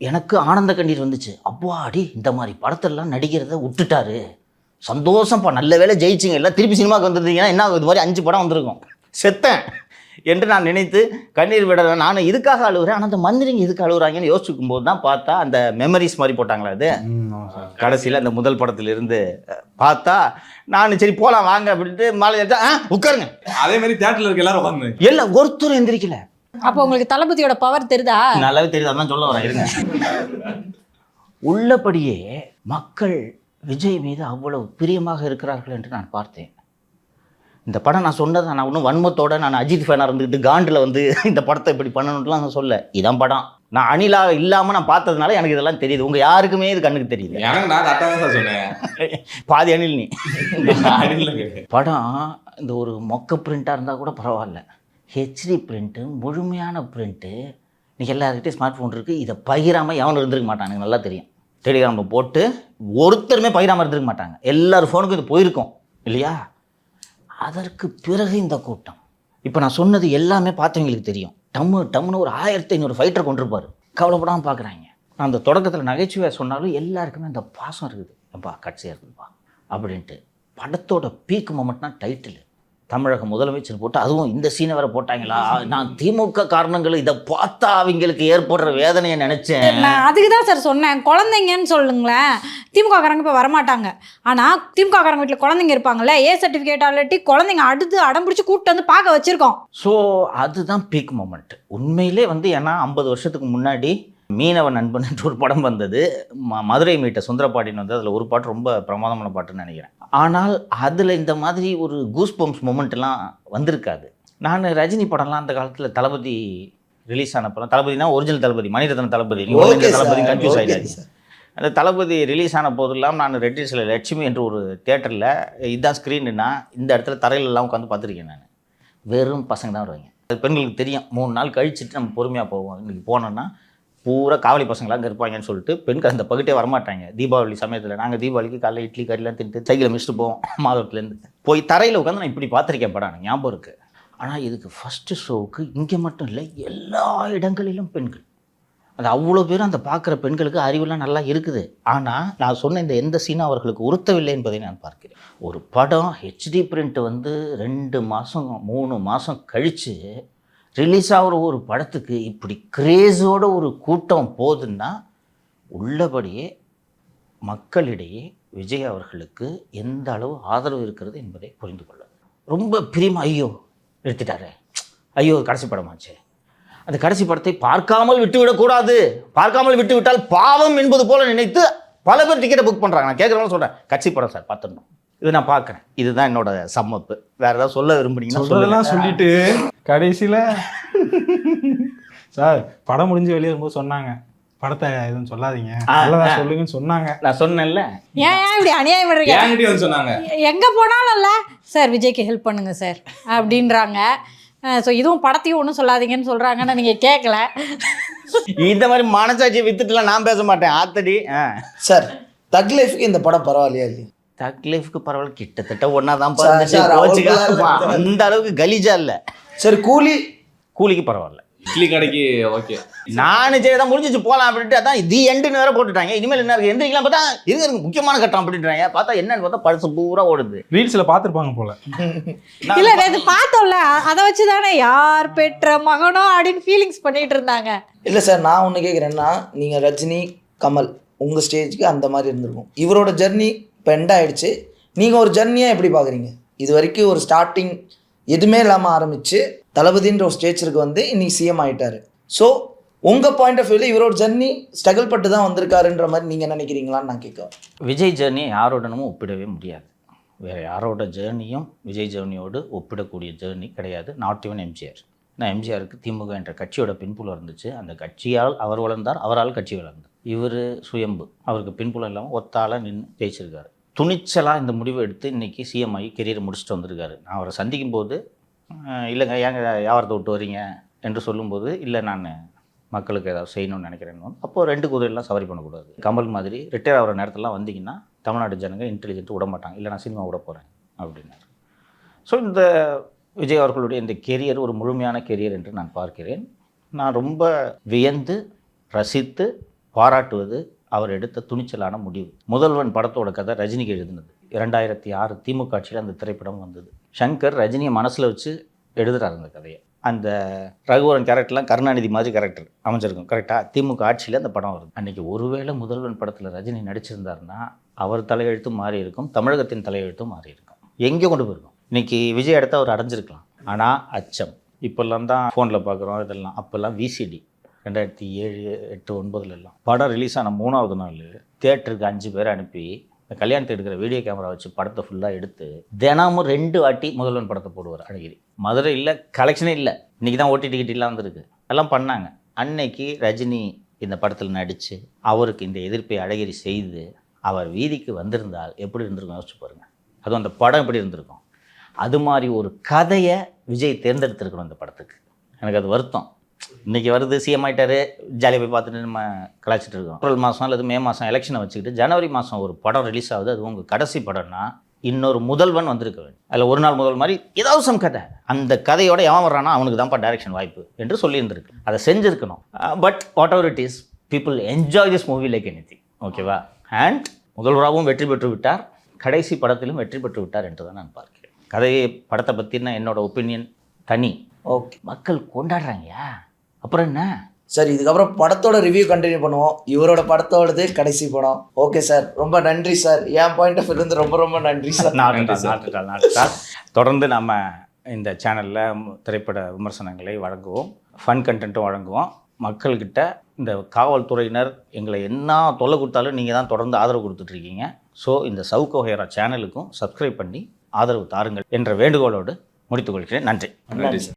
எனக்கு ஆனந்த கண்ணீர் வந்துச்சு. அப்பா அடி இந்த மாதிரி படத்தெல்லாம் நடிக்கிறத விட்டுட்டாரு, சந்தோஷம்ப்பா, நல்ல வேலை ஜெயிச்சிங்க, எல்லாம் திருப்பி சினிமாவுக்கு வந்துருந்தீங்கன்னா என்ன இது மாதிரி 5 படம் வந்திருக்கும், செத்தேன் என்று நான் நினைத்து கண்ணீர் விட நான் இதுக்காக அழுகுறேன். ஆனால் அந்த மந்திரிங்க எதுக்கு அழுகுறாங்கன்னு யோசிக்கும் போது தான் பார்த்தா அந்த மெமரிஸ் மாதிரி போட்டாங்களா அது கடைசியில் அந்த முதல் படத்திலிருந்து பார்த்தா நான் சரி போகலாம் வாங்க அப்படின்ட்டு மாலை உட்காருங்க. அதே மாதிரி தியேட்டர்ல இருக்க எல்லாரும் உட்காந்து எல்லாம் ஒருத்தரும் எந்திரிக்கல. அப்போ உங்களுக்கு தளபதியோட பவர் தெரியுதா? நல்லாவே தெரியுது, அதான் சொல்ல வரேன் இருங்க. உள்ளபடியே மக்கள் விஜய் மீது அவ்வளவு பிரியமாக இருக்கிறார்கள் என்று நான் பார்த்தேன். இந்த படம் நான் சொன்னதை நான் இன்னும் வன்மத்தோட நான் அஜித் ஃபேனாக இருந்துக்கிட்டு காண்டில் வந்து இந்த படத்தை இப்படி பண்ணணுன்ட்டுலாம் நான் சொல்ல. இதான் படம். நான் அணிலாக இல்லாமல் நான் பார்த்ததுனால எனக்கு இதெல்லாம் தெரியுது. உங்கள் யாருக்குமே இது கண்ணுக்கு தெரியுது. எனக்கு நான் கரெக்டாக தான் சொன்னேன். பாதி அணில் நீ. அணில் படம் இந்த ஒரு மொக்க பிரிண்ட்டாக இருந்தால் கூட பரவாயில்ல, ஹெச்டி பிரிண்ட்டு, முழுமையான பிரிண்ட்டு. இன்றைக்கி எல்லாருக்கிட்டையும் ஸ்மார்ட் ஃபோன் இருக்குது. இதை பகிராமல் எவனும் இருந்திருக்க மாட்டான், எனக்கு நல்லா தெரியும். டெலிகிராமில் போட்டு ஒருத்தருமே பகிராமல் இருந்திருக்க மாட்டாங்க. எல்லார் ஃபோனுக்கும் இது போயிருக்கும் இல்லையா? அதற்கு பிறகு இந்த கூட்டம். இப்போ நான் சொன்னது எல்லாமே பார்த்தவங்களுக்கு தெரியும். டம்முன்னு ஒரு 1500 ஃபைட்டர் கொண்டிருப்பார். கவலைப்படாமல் பார்க்குறாங்க. நான் அந்த தொடக்கத்தில் நகைச்சுவையாக சொன்னாலும் எல்லாருக்குமே அந்த பாசம் இருக்குது. அப்பா கட்சியாக இருக்குதுப்பா அப்படின்ட்டு. படத்தோட பீக் மொமெண்ட்னா டைட்டில் தமிழக முதலமைச்சர் போட்டு, அதுவும் இந்த சீனை வேற போட்டாங்களா? நான் திமுக காரணங்கள் இதை பார்த்தா அவங்களுக்கு ஏற்படுற வேதனையை நினைச்சேன். நான் அதுக்கு தான் சார் சொன்னேன், குழந்தைங்கன்னு சொல்லுங்களேன். திமுக காரங்க இப்போ வரமாட்டாங்க, ஆனால் திமுக காரங்க வீட்டில் குழந்தைங்க இருப்பாங்கல்ல, ஏ சர்டிஃபிகேட் ஆல்ரெடி குழந்தைங்க அடுத்து அடம் பிடிச்சி கூப்பிட்டு வந்து பார்க்க வச்சிருக்கோம். ஸோ அதுதான் பீக் மொமெண்ட் உண்மையிலே ஏன்னா 50 வருஷத்துக்கு முன்னாடி மீனவ நண்பன் என்று ஒரு படம் வந்தது. மதுரை மீட்ட சுந்தரபாண்டியன் வந்து அதில் ஒரு பாட்டு ரொம்ப பிரமாதமான பாட்டுன்னு நினைக்கிறேன். ஆனால் அதில் இந்த மாதிரி ஒரு கூஸ் பம்ப்ஸ் மொமெண்ட்லாம் வந்திருக்காது. நான் ரஜினி படம்லாம் அந்த காலத்தில் தளபதி ரிலீஸ் ஆன படம், தளபதினா ஒரிஜினல் தளபதி, மணிரத்னம் தளபதி, தளபதி கன்ஃபியூஸ் ஆகிடாது. அந்த தளபதி ரிலீஸ் ஆன போதெல்லாம் நான் ரெட்டிஸில் லட்சுமி என்று ஒரு தேட்டரில் இதுதான் ஸ்க்ரீனுன்னா இந்த இடத்துல தரையிலெல்லாம் உட்காந்து பார்த்துருக்கேன். நான் வெறும் பசங்க தான் வருவாங்க. அது பெண்களுக்கு தெரியும். 3 நாள் கழிச்சுட்டு நம்ம பொறுமையாக போவோம். இன்றைக்கி போனோன்னா பூரா காவலி பசங்களாம் அங்கே இருப்பாங்கன்னு சொல்லிட்டு பெண்கள் அந்த பகுட்டே வரமாட்டாங்க. தீபாவளி சமயத்தில் நாங்கள் தீபாவளிக்கு காலையில் இட்லி கறிலாம் தின்ட்டு சைக்கிளை மிச்சிட்டு போவோம். மாதவத்துலேருந்து போய் தரையில் உட்காந்து நான் இப்படி பார்த்துருக்கேன் படம், எனக்கு ஞாபகம் இருக்குது. ஆனால் இதுக்கு ஃபஸ்ட்டு ஷோவுக்கு இங்கே மட்டும் இல்லை, எல்லா இடங்களிலும் பெண்கள். அது அவ்வளோ பேரும் அந்த பார்க்குற பெண்களுக்கு அறிவுலாம் நல்லா இருக்குது. ஆனால் நான் சொன்ன இந்த எந்த சீனும் அவர்களுக்கு உறுத்தவில்லை என்பதை நான் பார்க்கிறேன். ஒரு படம் ஹெச்டி பிரிண்ட் 2 மாதம் 3 மாதம் கழித்து ரிலீஸ் ஆகிற ஒரு படத்துக்கு இப்படி கிரேஸோட ஒரு கூட்டம் போகுதுன்னா உள்ளபடியே மக்களிடையே விஜய் அவர்களுக்கு எந்த அளவு ஆதரவு இருக்கிறது என்பதை புரிந்து கொள்ள ரொம்ப பிரியமாக, ஐயோ நிறுத்திட்டாரு, ஐயோ கடைசி படமாச்சு, அந்த கடைசி படத்தை பார்க்காமல் விட்டுவிடக்கூடாது, பார்க்காமல் விட்டு விட்டால் பாவம் என்பது போல நினைத்து பல பேர் டிக்கெட்டை புக் பண்ணுறாங்க. நான் கேட்குறவங்க சொல்கிறேன், கட்சி படம் சார் பார்த்துடணும், இது நான் பார்க்குறேன், இதுதான் என்னோட சம்மப்பு. வேறு ஏதாவது சொல்ல விரும்புனீங்கன்னா சொல்லலாம். சொல்லிட்டு கடைசியில் சார் படம் முடிஞ்சு வெளியே வரும்போது சொன்னாங்க, படத்தை எதுவும் சொல்லாதீங்க, நல்லதா சொல்லுங்கன்னு சொன்னாங்க. நான் சொன்னேன்ல, ஏன் இப்படி அநியாயம் பண்றீங்க? என்கிட்டயும் வந்து சொன்னாங்க, எங்க போனாலும் இல்லை சார் விஜய்க்கு ஹெல்ப் பண்ணுங்க சார் அப்படின்றாங்க. ஸோ இதுவும் படத்தையும் ஒன்றும் சொல்லாதீங்கன்னு சொல்கிறாங்கன்னா நீங்கள் கேட்கல. இந்த மாதிரி மனசாட்சியை வித்துட்டுலாம் நான் பேச மாட்டேன் ஆத்தடி. சார் தக் லைஃப்க்கு இந்த படம் பரவாயில்லையா இல்லையா? தக் லைஃப்க்கு பரவாயில்ல, கிட்டத்தட்ட ஒன்றா தான் சார், அந்த அளவுக்கு கலீஜா இல்லை. சரி கூலிக்கு பரவாயில்ல, இட்லி கடைக்கு ஓகே. நானும் சரி தான் முடிஞ்சிச்சு போகலாம் அப்படின்ட்டு, அதான் தி எண்டுன்னு வேற போட்டுட்டாங்க. இனிமேல் என்ன இருக்குது எந்திரிக்கலாம் பார்த்தா இது முக்கியமான கட்டம் அப்படின்றாங்க. பார்த்தா என்னன்னு பார்த்தா பழசு பூரா ஓடுது. ரீல்ஸில் பார்த்துருப்பாங்க போல. இல்லை இது பார்த்தோம்ல, அதை வச்சு தானே யார் பெற்ற மகனோ அப்படின்னு ஃபீலிங்ஸ் பண்ணிட்டு இருந்தாங்க. இல்லை சார், நான் ஒன்று கேட்குறேன்னா, நீங்கள் ரஜினி கமல் உங்கள் ஸ்டேஜுக்கு அந்த மாதிரி இருந்திருக்கும். இவரோட ஜெர்னி இப்போ எண்ட் ஆகிடுச்சு. நீங்கள் ஒரு ஜெர்னியாக எப்படி பார்க்குறீங்க? இது வரைக்கும் ஒரு ஸ்டார்டிங் எதுவுமே இல்லாமல் ஆரம்பித்து தளபதின்ற ஒரு ஸ்டேஜருக்கு வந்து இன்னைக்கு சிஎம் ஆகிட்டார். ஸோ உங்கள் பாயிண்ட் ஆஃப் வியூவில் இவரோட ஜெர்னி ஸ்ட்ரகிள் பட்டு தான் வந்திருக்காருன்ற மாதிரி நீங்கள் நினைக்கிறீங்களான்னு நான் கேட்குறேன். விஜய் ஜேர்னி யாரோடனும் ஒப்பிடவே முடியாது. வேறு யாரோட ஜேர்னியும் விஜய் ஜேர்னியோடு ஒப்பிடக்கூடிய ஜேர்னி கிடையாது. Not even MGR. நான் எம்ஜிஆருக்கு திமுக என்ற கட்சியோட பின்புலம் இருந்துச்சு. அந்த கட்சியால் அவர் வளர்ந்தார், அவரால் கட்சி வளர்ந்தார். இவர் சுயம்பு, அவருக்கு பின்புலம் இல்லாமல் ஒத்தாளாக நின்று ஜெயிச்சிருக்காரு. துணிச்சலாக இந்த முடிவை எடுத்து இன்றைக்கி சிஎம் ஆகி கெரியரை முடிச்சுட்டு வந்திருக்காரு. நான் அவரை சந்திக்கும் போது, இல்லைங்க ஏங்க வியாபாரத்தை விட்டு வரீங்க என்று சொல்லும்போது, இல்லை நான் மக்களுக்கு ஏதாவது செய்யணும்னு நினைக்கிறேன். அப்போது 2 குதிரைலாம் சவாரி பண்ணக்கூடாது. கமல் மாதிரி ரிட்டையர் ஆகிற நேரத்திலாம் வந்தீங்கன்னா தமிழ்நாடு ஜனங்க இன்டெலிஜென்ட் விட மாட்டாங்க, இல்லை நான் சினிமா விட போகிறேன் அப்படின்னாரு. ஸோ இந்த விஜய் அவர்களுடைய இந்த கெரியர் ஒரு முழுமையான கெரியர் என்று நான் பார்க்கிறேன். நான் ரொம்ப வியந்து ரசித்து பாராட்டுவது அவர் எடுத்த துணிச்சலான முடிவு. முதல்வன் படத்தோட கதை ரஜினிக்கு எழுதினது. 2006 திமுக ஆட்சியில் அந்த திரைப்படம் வந்தது. சங்கர் ரஜினியை மனசில் வச்சு எழுதுகிறார் அந்த கதையை. அந்த ரகுவரன் கேரக்டர்லாம் கருணாநிதி மாதிரி கேரக்டர் அமைஞ்சிருக்கும் கரெக்டாக. திமுக ஆட்சியில் அந்த படம் வருது. அன்றைக்கி ஒருவேளை முதல்வன் படத்தில் ரஜினி நடிச்சிருந்தாருன்னா அவர் தலையெழுத்தும் மாறி இருக்கும், தமிழகத்தின் தலையெழுத்தும் மாறி இருக்கும், எங்கே கொண்டு போயிருக்கும். இன்றைக்கி விஜய் எடுத்து அவர் அடைஞ்சிருக்கலாம். ஆனால் அச்சம். இப்போல்லாம் தான் ஃபோனில் பார்க்குறோம் இதெல்லாம். அப்போல்லாம் விசிடி 2007, 8, 9 படம் ரிலீஸ் ஆன 3வது நாள் தியேட்டருக்கு 5 பேரை அனுப்பி இந்த கல்யாணத்தை எடுக்கிற வீடியோ கேமரா வச்சு படத்தை ஃபுல்லாக எடுத்து தினமும் 2 வாட்டி முதல்வன் படத்தை போடுவார் அழகிரி. மதுரையில் கலெக்ஷனே இல்லை, இன்றைக்கி தான் ஓட்டி டிக்கெட்லாம் வந்திருக்கு, எல்லாம் பண்ணாங்க. அன்னைக்கு ரஜினி இந்த படத்தில் நடித்து அவருக்கு இந்த எதிர்ப்பை அழகிரி செய்து அவர் வீதிக்கு வந்திருந்தால் எப்படி இருந்திருக்கும் யோசிச்சு பாருங்கள். அதுவும் அந்த படம் எப்படி இருந்திருக்கும். அது மாதிரி ஒரு கதையை விஜய் தேர்ந்தெடுத்திருக்கணும் இந்த படத்துக்கு. எனக்கு அது வருத்தம். இன்றைக்கி வருது சிஎம் ஆகிட்டாரு, ஜாலியாக போய் பார்த்துட்டு நம்ம கலாய்ச்சிட்டு இருக்கோம். ஏப்ரல் மாதம் அல்லது மே மாதம் எலெக்ஷனை வச்சுக்கிட்டு ஜனவரி மாதம் ஒரு படம் ரிலீஸ் ஆகுது, அது உங்கள் கடைசி படம்னா இன்னொரு முதல்வன் வந்திருக்க வேண்டும். அதில் ஒரு நாள் முதல் மாதிரி ஏதாவது சம் கதை, அந்த கதையோட எவன் வர்றானா அவனுக்கு தான்ப்பா டைரக்ஷன் வாய்ப்பு என்று சொல்லியிருந்திருக்கு. அதை செஞ்சுருக்கணும். But whatever it is, people enjoy this movie like anything. ஓகேவா? அண்ட் முதல்வராகவும் வெற்றி பெற்று விட்டார், கடைசி படத்திலும் வெற்றி பெற்று விட்டார் என்று தான் நான் பார்க்கிறேன். கதையை படத்தை பற்றின என்னோட ஒப்பீனியன் தனி. ஓகே, மக்கள் கொண்டாடுறாங்கயா, அப்புறம் என்ன சார் இதுக்கப்புறம் படத்தோட ரிவ்யூ கண்டினியூ பண்ணுவோம். இவரோட படத்தோடது கடைசி படம். ஓகே சார், ரொம்ப நன்றி சார். என் பாயிண்ட் ஆஃப் இருந்து ரொம்ப ரொம்ப நன்றி சார். நாட்டுட்டால் தொடர்ந்து நம்ம இந்த சேனலில் திரைப்பட விமர்சனங்களை வழங்குவோம், ஃபன் கண்டென்ட்டும் வழங்குவோம். மக்கள்கிட்ட இந்த காவல்துறையினர் எங்களை என்ன தொல்லை கொடுத்தாலும் நீங்கள் தான் தொடர்ந்து ஆதரவு கொடுத்துட்ருக்கீங்க. ஸோ இந்த சவுக்கு ஒஹேரா சேனலுக்கும் சப்ஸ்கிரைப் பண்ணி ஆதரவு தாருங்கள் என்ற வேண்டுகோளோடு முடித்துக்கொள்கிறேன். நன்றி. நன்றி சார்.